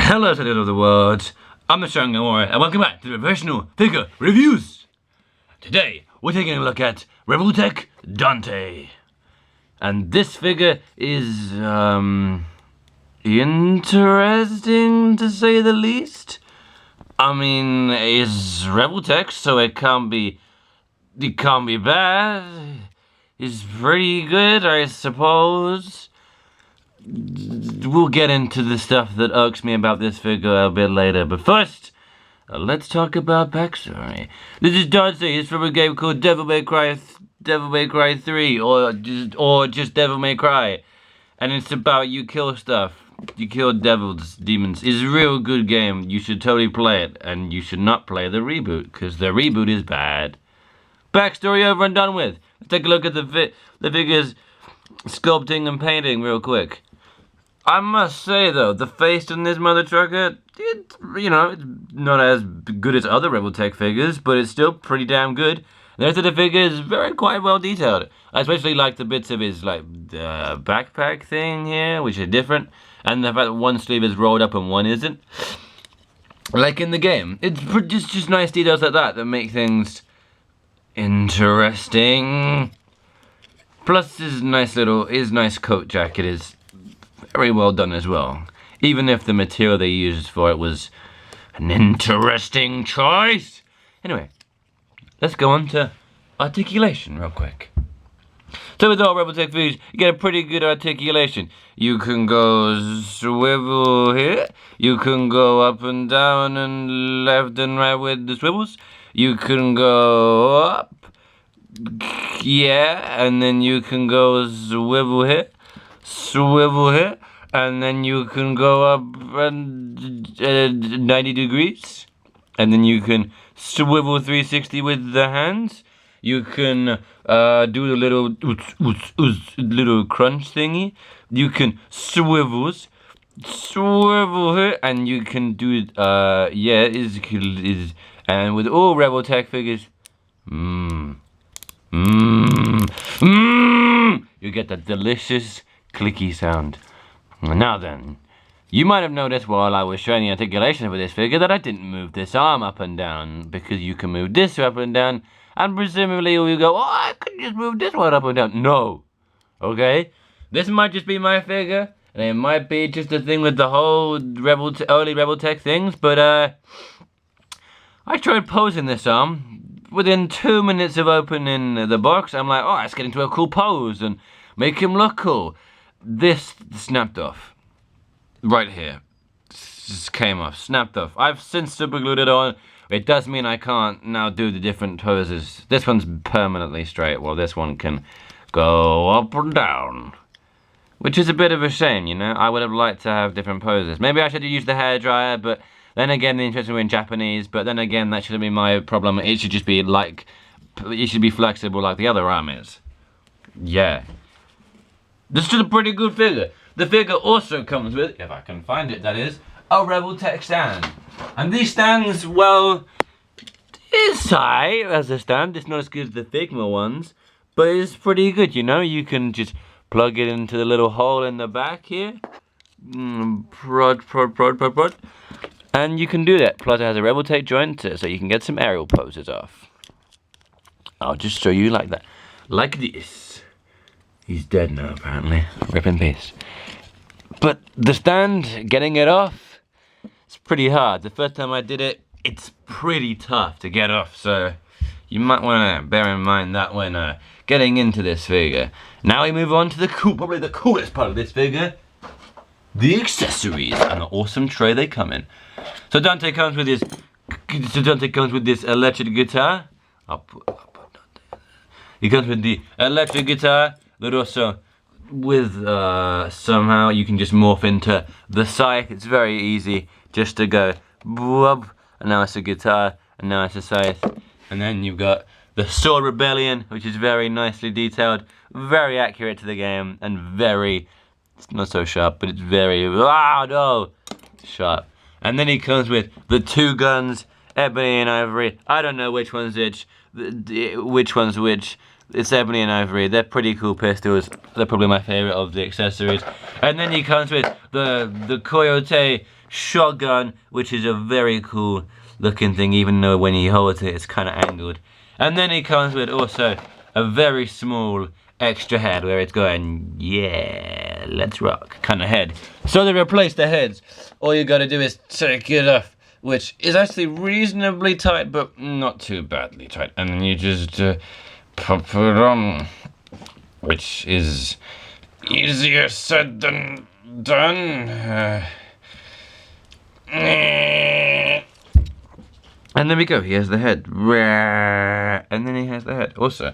Hello, citizens of the world. I'm the SHARINGAN Warrior, and welcome back to the Professional Figure Reviews. Today, we're taking a look at Revoltech Dante. And this figure is, interesting to say the least. I mean, it's Revoltech, so it can't be bad. It's pretty good, I suppose. We'll get into the stuff that irks me about this figure a bit later, but first, let's talk about backstory. This is Dante. It's from a game called Devil May Cry 3, or just Devil May Cry, and it's about you kill stuff. You kill devils, demons. It's a real good game. You should totally play it, and you should not play the reboot, because the reboot is bad. Backstory over and done with. Let's take a look at the figures sculpting and painting real quick. I must say though, the face on this mother trucker, it's not as good as other Revoltech figures, but it's still pretty damn good. The rest of the figure is quite well detailed. I especially like the bits of his backpack thing here, which are different, and the fact that one sleeve is rolled up and one isn't. Like in the game, it's just nice details like that make things interesting. Plus his nice coat jacket is very well done as well. Even if the material they used for it was an interesting choice. Anyway, let's go on to articulation real quick. So with all Revoltech figures, you get a pretty good articulation. You can go swivel here. You can go up and down and left and right with the swivels. You can go up. Yeah, and then you can go swivel here, and then you can go up 90 degrees, and then you can swivel 360 with the hands. You can do the little crunch thingy. You can swivel here, and you can do it. And with all Revoltech figures, you get that delicious clicky sound. Now then, you might have noticed while I was showing the articulation for this figure that I didn't move this arm up and down, because you can move this up and down, and presumably you go, oh, I could just move this one up and down. No. Okay? This might just be my figure, and it might be just a thing with the whole early Revoltech things, but I tried posing this arm. Within 2 minutes of opening the box, I'm like, oh, let's get into a cool pose and make him look cool. This snapped off. Right here. Just came off. Snapped off. I've since super glued it on. It does mean I can't now do the different poses. This one's permanently straight, while this one can go up and down. Which is a bit of a shame, you know? I would have liked to have different poses. Maybe I should have used the hairdryer, but then again, the interesting in Japanese, but then again, that shouldn't be my problem. It should just be it should be flexible like the other arm is. Yeah. This is a pretty good figure. The figure also comes with, if I can find it, that is, a Revoltech stand. And these stands, well, it's high as a stand. It's not as good as the Figma ones, but it's pretty good, you know? You can just plug it into the little hole in the back here. Prod. And you can do that. Plus it has a Revoltech joint, so you can get some aerial poses off. I'll just show you like that. Like this. He's dead now, apparently. Rip in peace. But the stand, getting it off, it's pretty hard. The first time I did it, it's pretty tough to get off, so you might want to bear in mind that when getting into this figure. Now we move on to probably the coolest part of this figure, the accessories and the awesome tray they come in. So Dante comes with this electric guitar. He comes with the electric guitar, but also with somehow you can just morph into the scythe. It's very easy just to go whoop, and now it's a guitar, and now it's a scythe. And then you've got the Sword Rebellion, which is very nicely detailed, very accurate to the game, and it's not so sharp, but it's very, sharp. And then he comes with the two guns, ebony and ivory. I don't know which one's which. It's ebony and ivory. They're pretty cool pistols. They're probably my favorite of the accessories. And then he comes with the Coyote shotgun, which is a very cool looking thing, even though when he holds it, it's kind of angled. And then he comes with also a very small extra head where it's going, yeah, let's rock, kind of head. So to replace the heads, all you gotta do is take it off, which is actually reasonably tight, but not too badly tight. And then you just pop it on, which is easier said than done. And there we go, he has the head. And then he has the head also.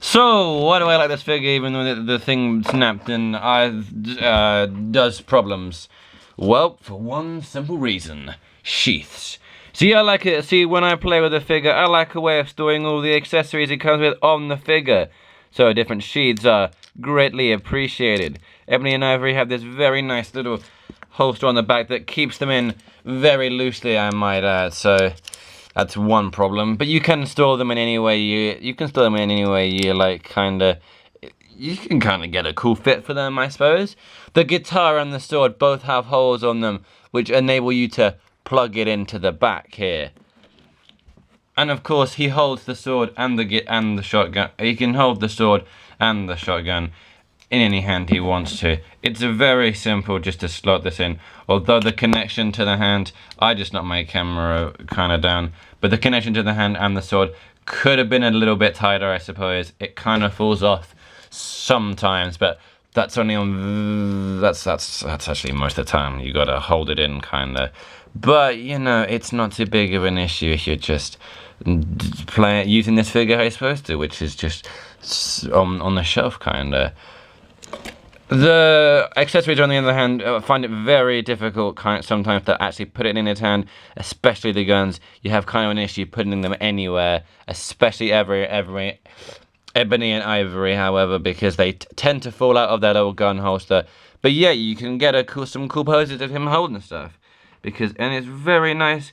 So, why do I like this figure even though the thing snapped and does problems? Well, for one simple reason. Sheaths. See, I like it. See, when I play with a figure, I like a way of storing all the accessories it comes with on the figure. So different sheaths are greatly appreciated. Ebony and Ivory have this very nice little holster on the back that keeps them in very loosely, I might add. So that's one problem. But you can store them in any way you can store them in any way you like. You can kind of get a cool fit for them, I suppose. The guitar and the sword both have holes on them, which enable you to plug it into the back here. And of course, he holds the sword and the shotgun. He can hold the sword and the shotgun in any hand he wants to. It's a very simple just to slot this in. Although the connection to the hand, I just knocked my camera kind of down, but the connection to the hand and the sword could have been a little bit tighter, I suppose. It kind of falls off sometimes, but that's only on that's actually most of the time. You gotta hold it in kind of. But you know, it's not too big of an issue if you're just using this figure how you're supposed to, which is just on the shelf kind of. The accessories, on the other hand, I find it very difficult sometimes to actually put it in his hand, especially the guns. You have kind of an issue putting them anywhere, especially every Ebony and Ivory, however, because they tend to fall out of that old gun holster. But yeah, you can get some cool poses of him holding stuff, and it's very nice.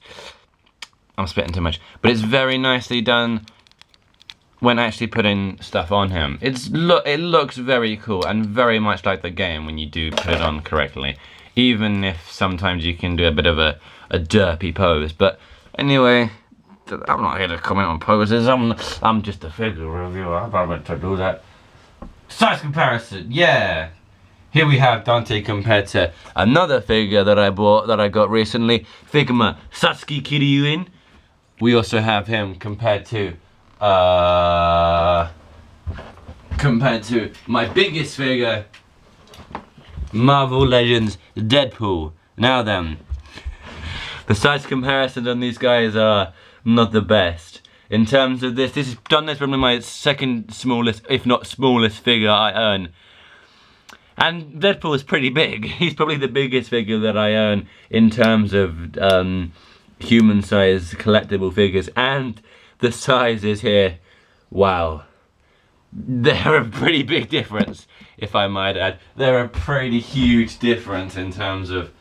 I'm spitting too much, but it's very nicely done when actually putting stuff on him. It looks very cool and very much like the game when you do put it on correctly, even if sometimes you can do a bit of a derpy pose. But anyway, I'm not here to comment on poses. I'm just a figure reviewer. I'm about to do that. Size comparison, yeah. Here we have Dante compared to another figure that I got recently, Figma Satsuki Kiryuin. We also have him compared to my biggest figure, Marvel Legends Deadpool. Now then, the size comparisons on these guys are not the best. In terms of this is probably my second smallest, if not smallest figure I own. And Deadpool is pretty big. He's probably the biggest figure that I own in terms of human size collectible figures. And the sizes here, wow. They're a pretty big difference, if I might add. They're a pretty huge difference in terms of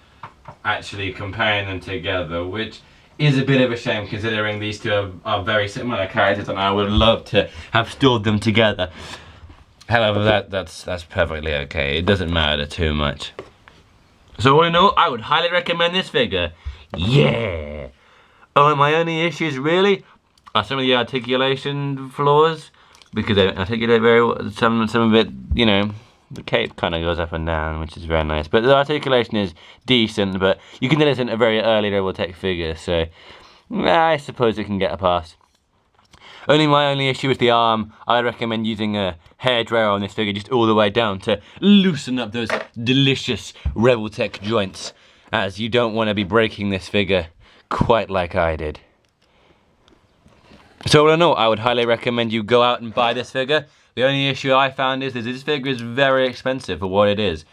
actually comparing them together, which is a bit of a shame considering these two are very similar characters and I would love to have stored them together. However, that's perfectly okay. It doesn't matter too much. So all in all, I would highly recommend this figure. Yeah! Oh, and my only issues really are some of the articulation flaws, because they don't articulate very well. Some of it, you know, the cape kind of goes up and down, which is very nice. But the articulation is decent, but you can tell it's in a very early Revoltech figure, so I suppose it can get a pass. My only issue is the arm. I recommend using a hairdryer on this figure just all the way down to loosen up those delicious Revoltech joints, as you don't want to be breaking this figure quite like I did. So all in all, I would highly recommend you go out and buy this figure. The only issue I found is that this figure is very expensive for what it is.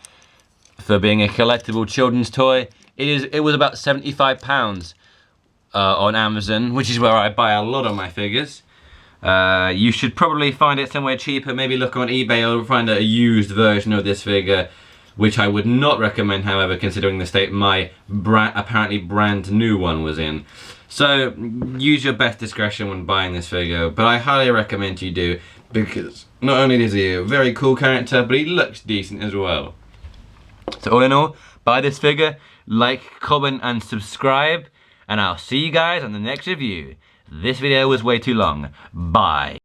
For being a collectible children's toy, it was about £75 on Amazon, which is where I buy a lot of my figures. You should probably find it somewhere cheaper, maybe look on eBay or find a used version of this figure, which I would not recommend, however, considering the state my apparently brand new one was in. So use your best discretion when buying this figure, but I highly recommend you do, because not only is he a very cool character, but he looks decent as well. So all in all, buy this figure, like, comment, and subscribe. And I'll see you guys on the next review. This video was way too long. Bye.